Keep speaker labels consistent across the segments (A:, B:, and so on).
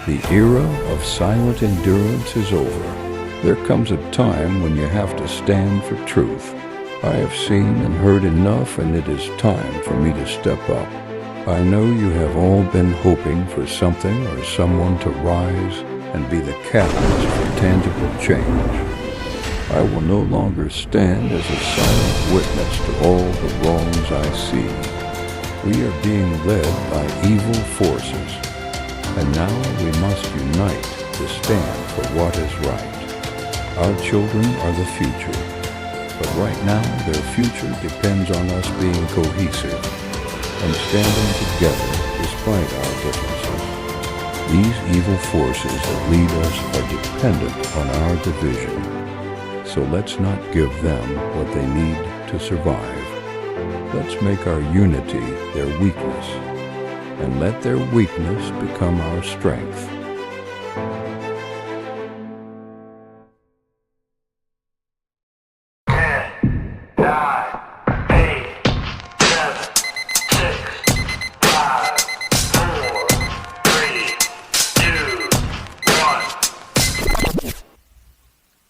A: The era of silent endurance is over. There comes a time when you have to stand for truth. I have seen and heard enough, and it is time for me to step up. I know you have all been hoping for something or someone to rise and be the catalyst for tangible change. I will no longer stand as a silent witness to all the wrongs I see. We are being led by evil forces, and now we must unite to stand for what is right. Our children are the future, but right now their future depends on us being cohesive and standing together despite our differences. These evil forces that lead us are dependent on our division, so let's not give them what they need to survive. Let's make our unity their weakness, and let their weakness become our strength.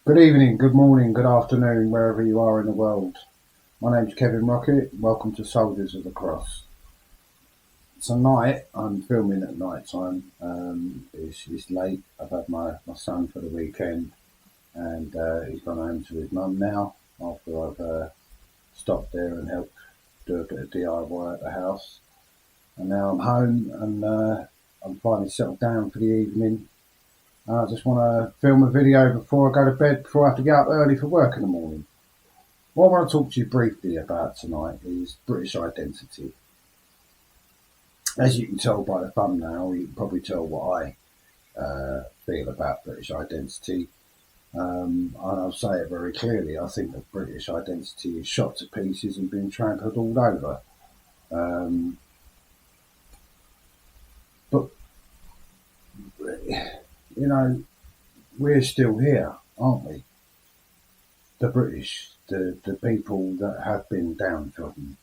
B: Good evening, good morning, good afternoon, wherever you are in the world. My name's Kevin Rocket. Welcome to Soldiers of the Cross. Tonight, I'm filming at night time. It's late. I've had my son for the weekend, and he's gone home to his mum now after I've stopped there and helped do a bit of DIY at the house. And now I'm home, and I'm finally settled down for the evening. I just want to film a video before I go to bed, before I have to get up early for work in the morning. What I want to talk to you briefly about tonight is British identity. As you can tell by the thumbnail, you can probably tell what I feel about British identity. And I'll say it very clearly. I think that British identity is shot to pieces and been trampled all over. But you know, we're still here, aren't we? The British, the people that have been downtrodden,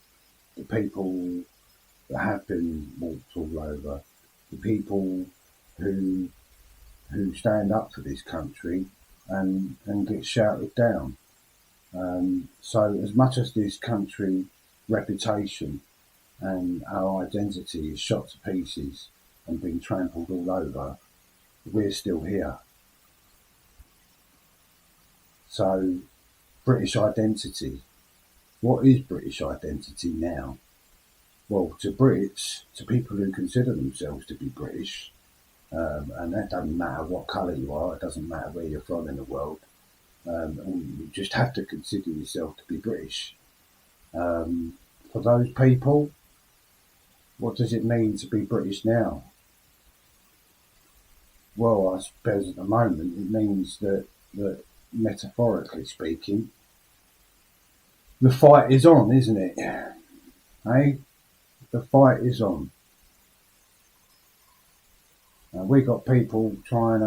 B: the people that have been walked all over, the people who stand up for this country and get shouted down. So as much as this country reputation and our identity is shot to pieces and been trampled all over, we're still here. So, British identity. What is British identity now? Well, to Brits, to people who consider themselves to be British, and that doesn't matter what colour you are, it doesn't matter where you're from in the world, you just have to consider yourself to be British. For those people, what does it mean to be British now? Well, I suppose at the moment it means that metaphorically speaking, the fight is on, isn't it? Hey? The fight is on. We got people trying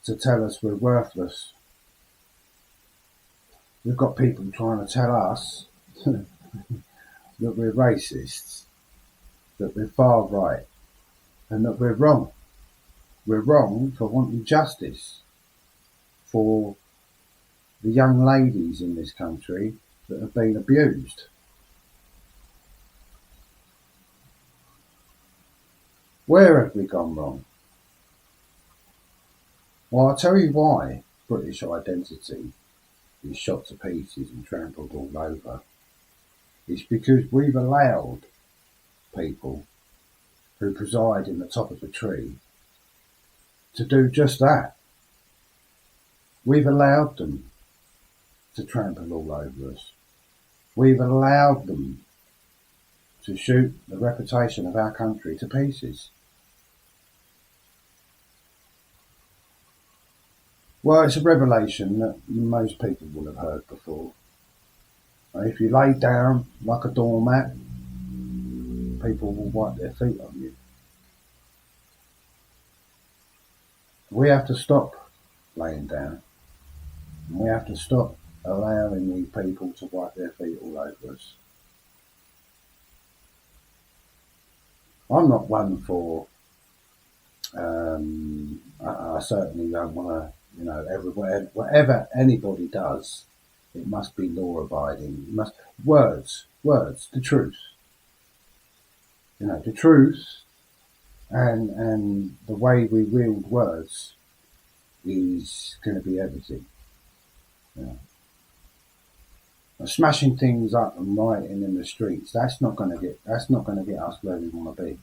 B: to tell us we're worthless. We've got people trying to tell us that we're racists, that we're far right, and that we're wrong. We're wrong for wanting justice for the young ladies in this country that have been abused. Where have we gone wrong? Well, I'll tell you why British identity is shot to pieces and trampled all over. It's because we've allowed people who preside in the top of the tree to do just that. We've allowed them to trample all over us. We've allowed them to shoot the reputation of our country to pieces. Well, it's a revelation that most people will have heard before. If you lay down like a doormat, people will wipe their feet on you. We have to stop laying down. And we have to stop allowing these people to wipe their feet all over us. I'm not one for I certainly don't want to, everywhere, whatever anybody does, it must be law abiding. It must words, the truth. The truth and the way we wield words is going to be everything. You know. Smashing things up and rioting in the streets, that's not going to get us where we want to be.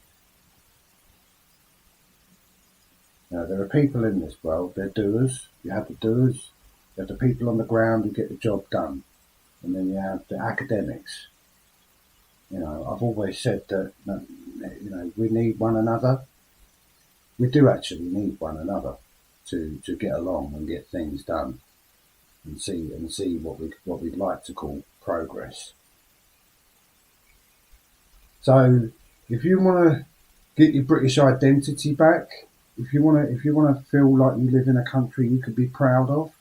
B: There are people in this world, they're doers. You have the doers, you have the people on the ground who get the job done, and then you have the academics. I've always said that, we need one another. We do actually need one another to get along and get things done and see what we'd like to call progress. So if you want to get your British identity back, if you want to feel like you live in a country you could be proud of,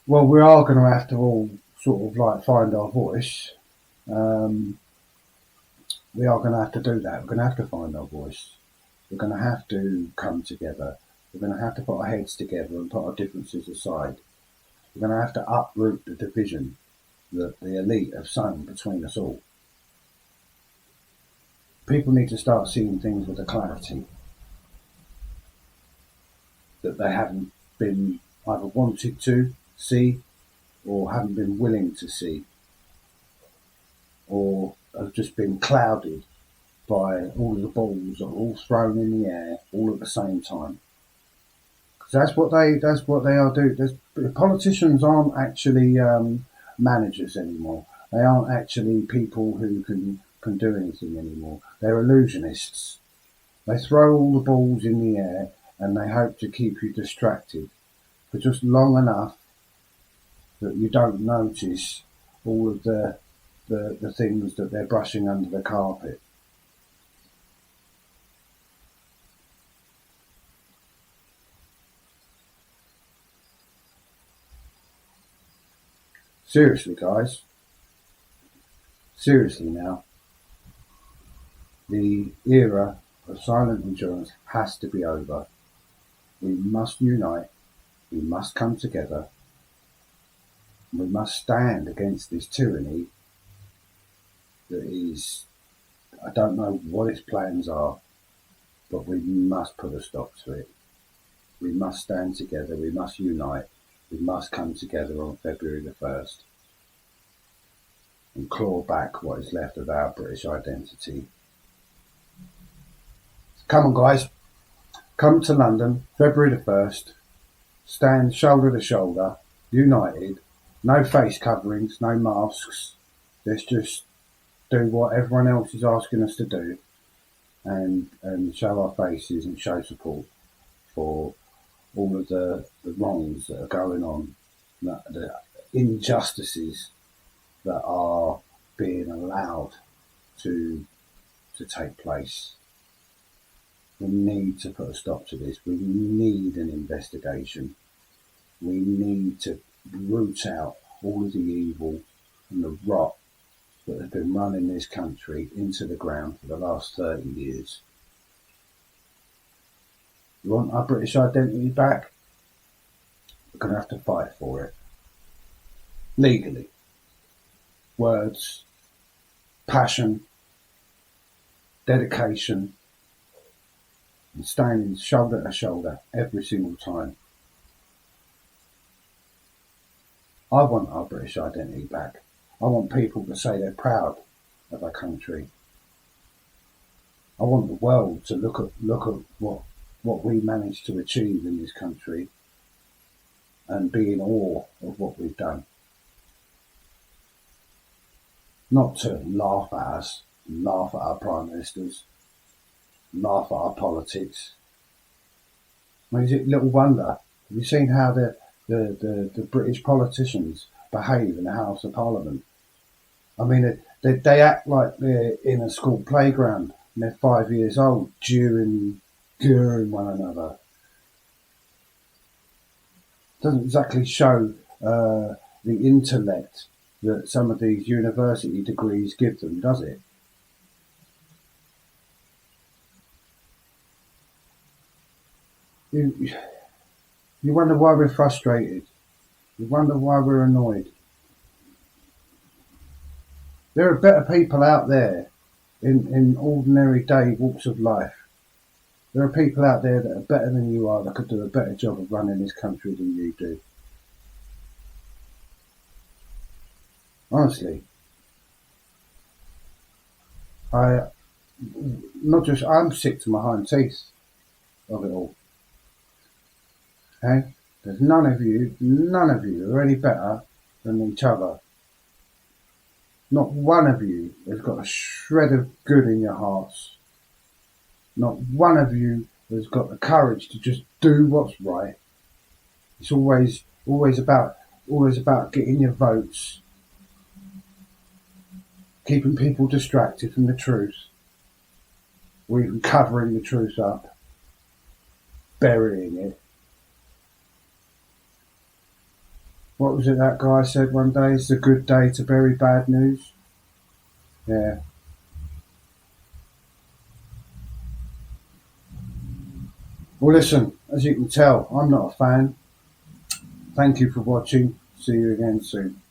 B: well, we are going to have to all sort of like find our voice. We are going to have to do that. We're going to have to find our voice. We're going to have to come together. We're going to have to put our heads together and put our differences aside. We're going to have to uproot the division that the elite have sown between us all. People need to start seeing things with a clarity that they haven't been either wanted to see or haven't been willing to see, or have just been clouded by all of the balls that are all thrown in the air all at the same time. Because that's what they are doing. Politicians aren't actually managers anymore. They aren't actually people who can do anything anymore. They're illusionists. They throw all the balls in the air and they hope to keep you distracted for just long enough that you don't notice all of the things that they're brushing under the carpet. Seriously, guys. Seriously now. The era of silent endurance has to be over. We must unite. We must come together. We must stand against this tyranny that is, I don't know what its plans are, but we must put a stop to it. We must stand together. We must unite. We must come together on February the 1st and claw back what is left of our British identity. Come on, guys. Come to London, February the 1st. Stand shoulder to shoulder, united. No face coverings, no masks. Let's just do what everyone else is asking us to do and show our faces and show support for all of the wrongs that are going on, the injustices that are being allowed to take place. We need to put a stop to this. We need an investigation. We need to root out all of the evil and the rot that has been running this country into the ground for the last 30 years. You want our British identity back? We're going to have to fight for it. Legally. Words, passion, dedication, and standing shoulder to shoulder every single time. I want our British identity back. I want people to say they're proud of our country. I want the world to look at what we managed to achieve in this country and be in awe of what we've done. Not to laugh at us, laugh at our prime ministers, laugh at our politics. I mean, is it little wonder? Have you seen how the British politicians behave in the House of Parliament? I mean, they act like they're in a school playground and they're 5 years old, jeering one another. Doesn't exactly show the intellect that some of these university degrees give them, does it? You, you wonder why we're frustrated. You wonder why we're annoyed. There are better people out there in ordinary day walks of life. There are people out there that are better than you are, that could do a better job of running this country than you do. Honestly, I'm sick to my hind teeth of it all. Okay? There's none of you are any better than each other. Not one of you has got a shred of good in your hearts. Not one of you has got the courage to just do what's right. It's always about getting your votes, keeping people distracted from the truth, or even covering the truth up, burying it. What was it that guy said one day? It's a good day to bury bad news. Yeah. Well, listen, as you can tell, I'm not a fan. Thank you for watching. See you again soon.